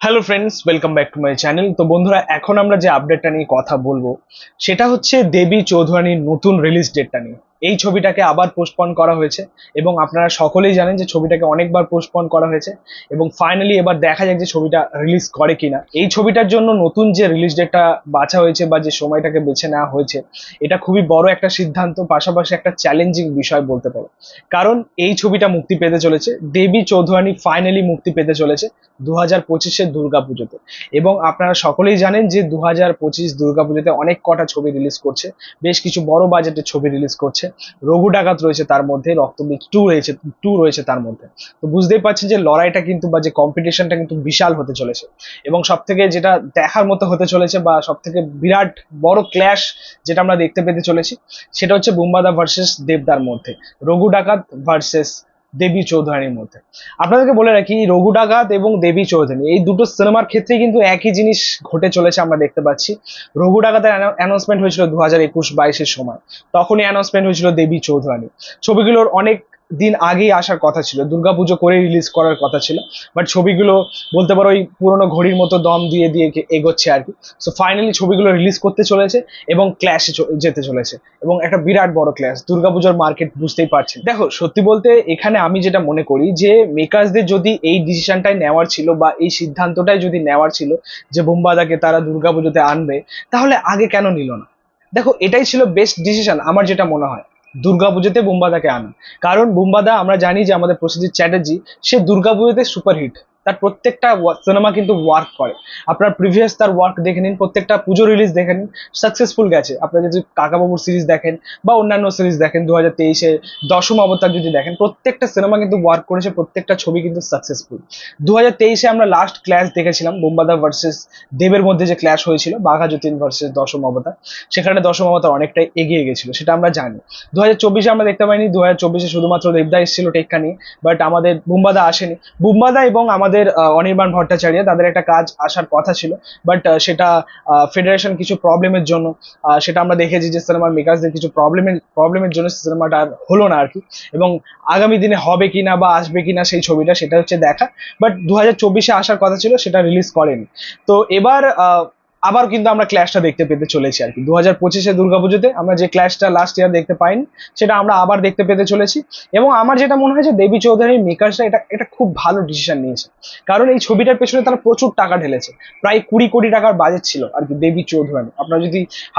Hello friends, welcome back to my channel. তো বন্ধুরা, এখন আমরা যে আপডেটটা নিয়ে কথা বলবো সেটা হচ্ছে দেবী চৌধুরানীর নতুন রিলিজ ডেটটা নিয়ে। এই ছবিটাকে আবার পোস্টপন করা হয়েছে এবং আপনারা সকলেই জানেন যে ছবিটাকে অনেকবার পোস্টপন করা হয়েছে এবং ফাইনালি এবার দেখা যাক যে ছবিটা রিলিজ করে কিনা। এই ছবিটার জন্য নতুন যে রিলিজ ডেটটা বাছা হয়েছে বা যে সময়টাকে বেছে নেওয়া হয়েছে, এটা খুবই বড় একটা সিদ্ধান্ত, পাশাপাশি একটা চ্যালেঞ্জিং বিষয় বলতে পারো। কারণ এই ছবিটা মুক্তি পেতে চলেছে, দেবী চৌধুরানী ফাইনালি মুক্তি পেতে চলেছে 2025-এর দুর্গাপুজোতে। এবং আপনারা সকলেই জানেন যে 2025 দুর্গাপুজোতে অনেক কটা ছবি রিলিজ করছে, বেশ কিছু বড় বাজেটের ছবি রিলিজ করছে। রঘু ডাকাত রয়েছে তার মধ্যে, রক্তবীজ টু রয়েছে তার মধ্যে। তো বুঝতেই পারছেন যে লড়াইটা কিন্তু বা যে কম্পিটিশনটা কিন্তু বিশাল হতে চলেছে। এবং সব থেকে যেটা দেখার মতো হতে চলেছে বা সব থেকে বিরাট বড় ক্ল্যাশ যেটা আমরা দেখতে পেতে চলেছি, সেটা হচ্ছে বুম্বাদা ভার্সেস দেবদার মধ্যে, রঘু ডাকাত ভার্সেস দেবী চৌধুরানীর মধ্যে। আপনাদেরকে বলে রাখি, রঘু ডাকাত এবং দেবী চৌধুরানী এই দুটো সিনেমার ক্ষেত্রে কিন্তু একই জিনিস ঘটে চলেছে আমরা দেখতে পাচ্ছি। রঘু ডাকাতের অ্যানাউন্সমেন্ট হয়েছিল 2021-22-এর সময়, তখনই অ্যানাউন্সমেন্ট হয়েছিল দেবী চৌধুরানী। ছবিগুলোর অনেক দিন আগেই আসার কথা ছিল, দুর্গাপুজো করে রিলিজ করার কথা ছিল, বাট ছবিগুলো বলতে পারো ওই পুরোনো ঘড়ির মতো দম দিয়ে দিয়ে এগোচ্ছে আর কি। সো ফাইনালি ছবিগুলো রিলিজ করতে চলেছে এবং ক্ল্যাশে যেতে চলেছে, এবং একটা বিরাট বড় ক্ল্যাশ। দুর্গাপুজোর মার্কেট বুঝতেই পারছেন। দেখো, সত্যি বলতে এখানে আমি যেটা মনে করি যে মেকার্সদের যদি এই ডিসিশনটাই নেওয়ার ছিল বা এই সিদ্ধান্তটাই যদি নেওয়ার ছিল যে বুম্বাদাকে তারা দুর্গাপুজোতে আনবে, তাহলে আগে কেন নিল না? দেখো, এটাই ছিল বেস্ট ডিসিশন আমার যেটা মনে হয়, দুর্গাপুজোতে বুম্বাদাকে আনা। কারণ বুম্বাদা, আমরা জানি যে আমাদের প্রসেনজিৎ চ্যাটার্জি, সে দুর্গাপুজোতে সুপারহিট, তার প্রত্যেকটা সিনেমা কিন্তু ওয়ার্ক করে। আপনার প্রিভিয়াস তার ওয়ার্ক দেখে নিন, প্রত্যেকটা পুজো রিলিজ দেখে নিন, সাকসেসফুল গেছে। আপনারা যদি কাকাবাবুর সিরিজ দেখেন বা অন্যান্য সিরিজ দেখেন, 2023-এ দশম অবতার যদি দেখেন, প্রত্যেকটা সিনেমা কিন্তু ওয়ার্ক করেছে, প্রত্যেকটা ছবি কিন্তু সাকসেসফুল। 2023-এ আমরা লাস্ট ক্ল্যাশ দেখেছিলাম বুম্বাদা ভার্সেস দেবের মধ্যে, যে ক্ল্যাশ হয়েছিল বাঘা যতীন ভার্সেস দশম অবতার, সেখানে দশম অবতার অনেকটাই এগিয়ে গেছিল, সেটা আমরা জানি। 2024-এ আমরা দেখতে পাইনি, 2024-এ শুধুমাত্র দেবদা এসেছিল টেক্কা নিয়ে, বাট আমাদের বুম্বাদা আসেনি। বুম্বাদা এবং আমাদের অনির্বাণ ভট্টাচার্য, তাদের একটা কাজ আসার কথা ছিল, বাট সেটা ফেডারেশন কিছু প্রবলেমের জন্য, সেটা আমরা দেখেছি যে সিনেমার মেকার্সদের কিছু প্রবলেমের জন্য সিনেমাটা আর হলো না আর কি। এবং আগামী দিনে হবে কিনা বা আসবে কিনা সেই ছবিটা, সেটা হচ্ছে দেখা। বাট 2024-এ আসার কথা ছিল, সেটা রিলিজ করেনি। তো এবার আবার কিন্তু আমরা ক্ল্যাশটা দেখতে পেতে চলেছি আর কি। 2025-এ দুর্গাপুজোতে আমরা যে ক্ল্যাশটা লাস্ট ইয়ার দেখতে পাইনি, সেটা আমরা আবার দেখতে পেতে চলেছি। এবং আমার যেটা মনে হয় যে দেবী চৌধুরীর মেকার্সরা এটা খুব ভালো ডিসিশন নিয়েছে। কারণ এই ছবিটার পেছনে তারা প্রচুর টাকা ঢেলেছে, প্রায় 20 কোটি টাকার বাজেট ছিল আর কি দেবী চৌধুরানী।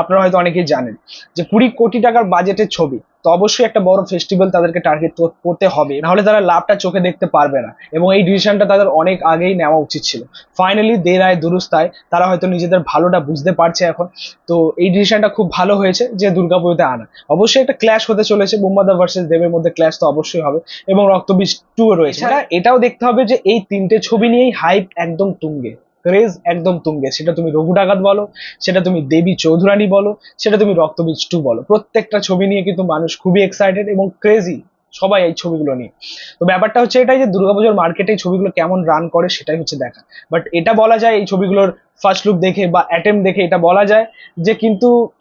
আপনারা হয়তো অনেকেই জানেন যে 20 কোটি টাকার বাজেটের ছবি, তো অবশ্যই একটা বড় ফেস্টিভ্যাল তাদেরকে টার্গেট করতে হবে, নাহলে তারা লাভটা চোখে দেখতে পারবে না। এবং এই ডিসিশনটা তাদের অনেক আগেই নেওয়া উচিত ছিল। ফাইনালি দের আয় দুরুস্তায় তারা হয়তো নিজেদের ভালোটা বুঝতে পারছে এখন। তো এই ডিসিশনটা খুব ভালো হয়েছে যে দুর্গাপুজোতে আনা। অবশ্যই একটা ক্ল্যাশ হতে চলেছে, বুম্বাদা ভার্সেস দেবের মধ্যে ক্ল্যাশ তো অবশ্যই হবে, এবং রক্তবীজ 2 রয়েছে। এটাও দেখতে হবে যে এই তিনটে ছবি নিয়েই হাইপ একদম তুঙ্গে, ক্রেজ একদম তুঙ্গে। সেটা তুমি রঘু ডাকাত বলো, সেটা তুমি দেবী চৌধুরানী বলো, সেটা তুমি রক্তবীজ 2 বলো, প্রত্যেকটা ছবি নিয়ে কিন্তু মানুষ খুবই এক্সাইটেড এবং ক্রেজি সবাই এই ছবিগুলো নিয়ে। তো ব্যাপারটা হচ্ছে এটাই যে দুর্গাপুজোর মার্কেটে এই ছবিগুলো কেমন রান করে সেটাই হচ্ছে দেখা। বাট এটা বলা যায় এই ছবিগুলোর ফার্স্ট লুক দেখে বা অ্যাটেম্প দেখে এটা বলা যায় যে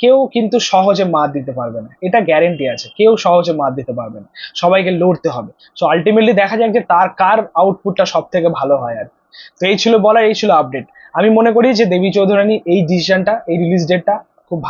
কেউ কিন্তু সহজে মাত দিতে পারবে না, এটা গ্যারেন্টি আছে। কেউ সহজে মাত দিতে পারবে না, সবাইকে লড়তে হবে। সো আলটিমেটলি দেখা যাক যে কার আউটপুটটা সব থেকে ভালো হয় আর। তো এই ছিল বলার, এই ছিল আপডেট। আমি মনে করি যে দেবী চৌধুরানী এই ডিসিশনটা, এই রিলিজ ডেটটা খুব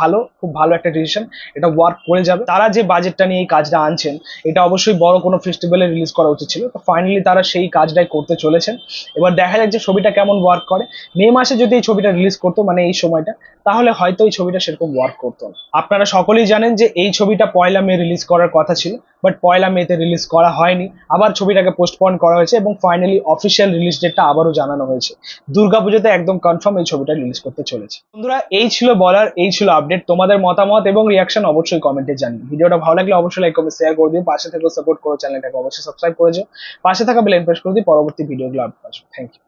ভালো একটা ডিসিশন। এটা ওয়ার্ক করে যাবে। তারা যে বাজেটটা নিয়ে এই কাজটা আনছেন, এটা অবশ্যই বড় কোনো ফেস্টিভ্যালে রিলিজ করা উচিত ছিল। তো ফাইনালি তারা সেই কাজটাই করতে চলেছেন। এবার দেখা যাক যে ছবিটা কেমন ওয়ার্ক করে। মে মাসে যদি এই ছবিটা রিলিজ করতো, মানে এই সময়টা, তাহলে হয়তো এই ছবিটা সেরকম ওয়ার্ক করতো না। আপনারা সকলেই জানেন যে এই ছবিটা 1লা মে রিলিজ করার কথা ছিল, বাট 1লা মেতে রিলিজ করা হয়নি। আবার ছবিটাকে পোস্টপন করা হয়েছে এবং ফাইনালি অফিসিয়াল রিলিজ ডেটটা আবারও জানানো হয়েছে। দুর্গাপুজোতে একদম কনফার্ম এই ছবিটা রিলিজ করতে চলেছে। বন্ধুরা, এই ছিল বলার, এই ছিল আপডেট। তোমাদের মতামত এবং রিয়াকশন অবশ্যই কমেন্টে জানিও। ভিডিওটা ভালো লাগলে অবশ্যই লাইক কমেন্ট শেয়ার করে দিও। পাশে থেকেও সাপোর্ট করো, চ্যানেলটাকে অবশ্যই সাবস্ক্রাইব করে যাও। পাশে থাকা বেল আইকন প্রেস করে দিও পরবর্তী ভিডিওগুলো আপলোড আসবে। Thank you.